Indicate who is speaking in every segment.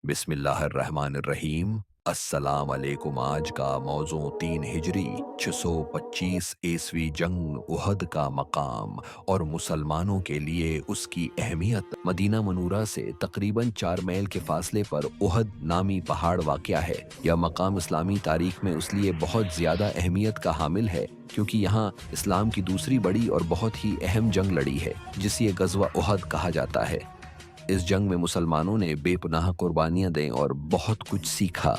Speaker 1: بسم اللہ الرحمن الرحیم۔ السلام علیکم۔ آج کا موضوع 3 ہجری 625 عیسوی جنگ احد کا مقام اور مسلمانوں کے لیے اس کی اہمیت۔ مدینہ منورہ سے تقریباً 4 میل کے فاصلے پر احد نامی پہاڑ واقع ہے۔ یہ مقام اسلامی تاریخ میں اس لیے بہت زیادہ اہمیت کا حامل ہے کیونکہ یہاں اسلام کی دوسری بڑی اور بہت ہی اہم جنگ لڑی ہے جسے یہ غزوہ احد کہا جاتا ہے۔ اس جنگ میں مسلمانوں نے بے پناہ قربانیاں دیں اور بہت کچھ سیکھا۔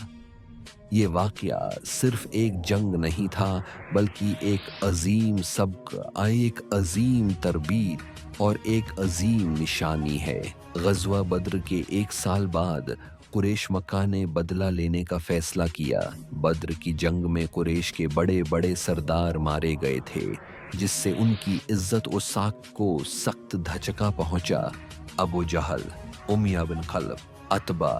Speaker 1: یہ واقعہ صرف ایک جنگ نہیں تھا بلکہ ایک عظیم سبق، ایک عظیم تربیت اور ایک عظیم نشانی ہے۔ غزوہ بدر کے 1 سال بعد قریش مکہ نے بدلہ لینے کا فیصلہ کیا۔ بدر کی جنگ میں قریش کے بڑے بڑے سردار مارے گئے تھے جس سے ان کی عزت و ساکھ کو سخت دھچکا پہنچا۔ ابو جہل، امیہ بن خلف، عتبہ،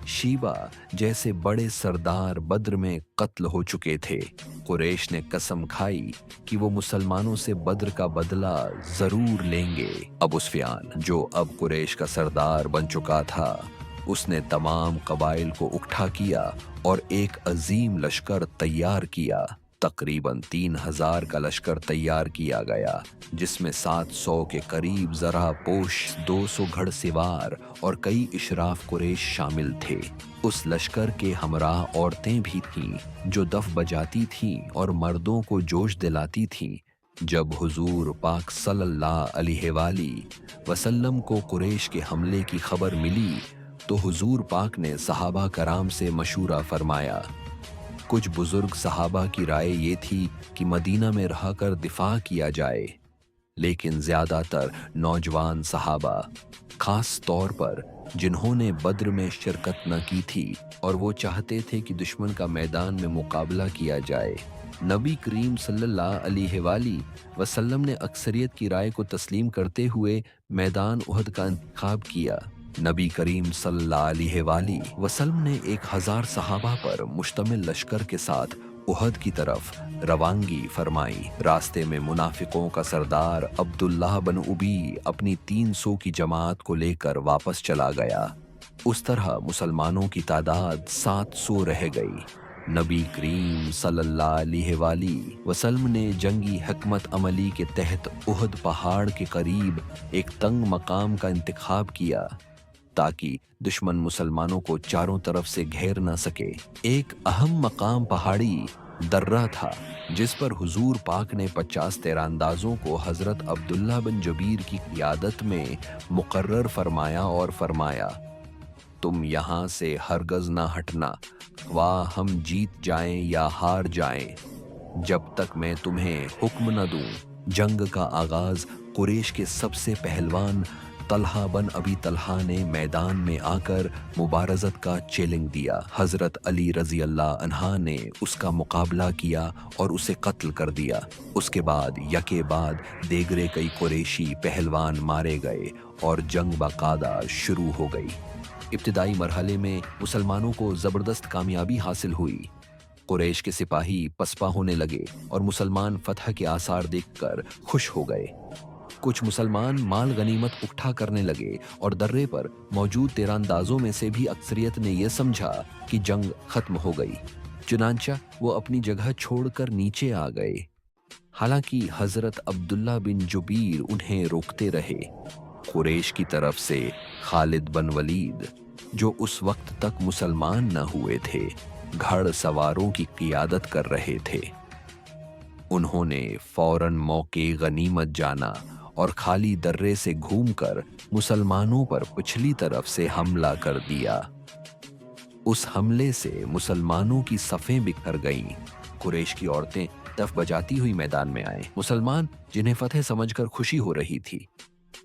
Speaker 1: شیبہ جیسے بڑے سردار بدر میں قتل ہو چکے تھے۔ قریش نے قسم کھائی کہ وہ مسلمانوں سے بدر کا بدلہ ضرور لیں گے۔ ابو سفیان جو اب قریش کا سردار بن چکا تھا، اس نے تمام قبائل کو اکٹھا کیا اور ایک عظیم لشکر تیار کیا۔ تقریباً 3000 کا لشکر تیار کیا گیا جس میں 700 کے قریب زرہ پوش، 200 گھڑ سوار اور کئی اشراف قریش شامل تھے۔ اس لشکر کے ہمراہ عورتیں بھی تھیں جو دف بجاتی تھیں اور مردوں کو جوش دلاتی تھیں۔ جب حضور پاک صلی اللہ علیہ وآلہ وسلم کو قریش کے حملے کی خبر ملی تو حضور پاک نے صحابہ کرام سے مشورہ فرمایا۔ کچھ بزرگ صحابہ کی رائے یہ تھی کہ مدینہ میں رہ کر دفاع کیا جائے، لیکن زیادہ تر نوجوان صحابہ، خاص طور پر جنہوں نے بدر میں شرکت نہ کی تھی اور وہ چاہتے تھے کہ دشمن کا میدان میں مقابلہ کیا جائے، نبی کریم صلی اللہ علیہ وآلہ وسلم نے اکثریت کی رائے کو تسلیم کرتے ہوئے میدان احد کا انتخاب کیا۔ نبی کریم صلی اللہ علیہ وآلہ وسلم نے 1000 صحابہ پر مشتمل لشکر کے ساتھ احد کی طرف روانگی فرمائی۔ راستے میں منافقوں کا سردار عبداللہ بن ابی اپنی 300 کی جماعت کو لے کر واپس چلا گیا۔ اس طرح مسلمانوں کی تعداد 700 رہ گئی۔ نبی کریم صلی اللہ علیہ وآلہ وسلم نے جنگی حکمت عملی کے تحت احد پہاڑ کے قریب ایک تنگ مقام کا انتخاب کیا تاکہ دشمن مسلمانوں کو چاروں طرف سے گھیر نہ سکے۔ ایک اہم مقام پہاڑی درہ تھا جس پر حضور پاک نے 50 تیراندازوں کو حضرت عبداللہ بن جبیر کی قیادت میں مقرر فرمایا اور فرمایا، تم یہاں سے ہرگز نہ ہٹنا، خواہ ہم جیت جائیں یا ہار جائیں، جب تک میں تمہیں حکم نہ دوں۔ جنگ کا آغاز قریش کے سب سے پہلوان طلحہ بن ابی طلحہ نے میدان میں آ کر مبارزت کا چیلنج دیا۔ حضرت علی رضی اللہ عنہ نے اس کا مقابلہ کیا اور اسے قتل کر دیا۔ اس کے بعد یکے بعد دیگرے کئی قریشی پہلوان مارے گئے اور جنگ باقاعدہ شروع ہو گئی۔ ابتدائی مرحلے میں مسلمانوں کو زبردست کامیابی حاصل ہوئی۔ قریش کے سپاہی پسپا ہونے لگے اور مسلمان فتح کے آثار دیکھ کر خوش ہو گئے۔ کچھ مسلمان مال غنیمت اکٹھا کرنے لگے اور درے پر موجود تیراندازوں میں سے بھی اکثریت نے یہ سمجھا کہ جنگ ختم ہو گئی، چنانچہ وہ اپنی جگہ چھوڑ کر نیچے آ گئے۔ حالانکہ حضرت عبداللہ بن جبیر انہیں روکتے رہے۔ قریش کی طرف سے خالد بن ولید جو اس وقت تک مسلمان نہ ہوئے تھے، گھڑ سواروں کی قیادت کر رہے تھے۔ انہوں نے فوراً موقع غنیمت جانا اور خالی درے سے گھوم کر مسلمانوں پر پچھلی طرف سے حملہ کر دیا۔ اس حملے سے مسلمانوں کی صفیں بکھر گئیں۔ قریش کی عورتیں دف بجاتی ہوئی میدان میں آئیں۔ مسلمان جنہیں فتح سمجھ کر خوشی ہو رہی تھی،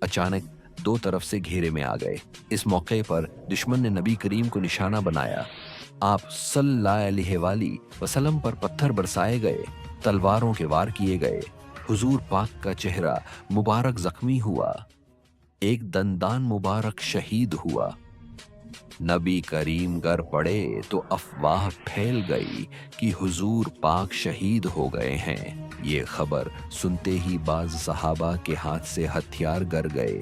Speaker 1: اچانک 2 طرف سے گھیرے میں آ گئے۔ اس موقع پر دشمن نے نبی کریم کو نشانہ بنایا۔ آپ صلی اللہ علیہ وآلہ وسلم پر پتھر برسائے گئے، تلواروں کے وار کیے گئے۔ حضور پاک کا چہرہ مبارک زخمی ہوا، ایک دندان مبارک شہید ہوا۔ نبی کریم گر پڑے تو افواہ پھیل گئی کہ حضور پاک شہید ہو گئے ہیں۔ یہ خبر سنتے ہی بعض صحابہ کے ہاتھ سے ہتھیار گر گئے۔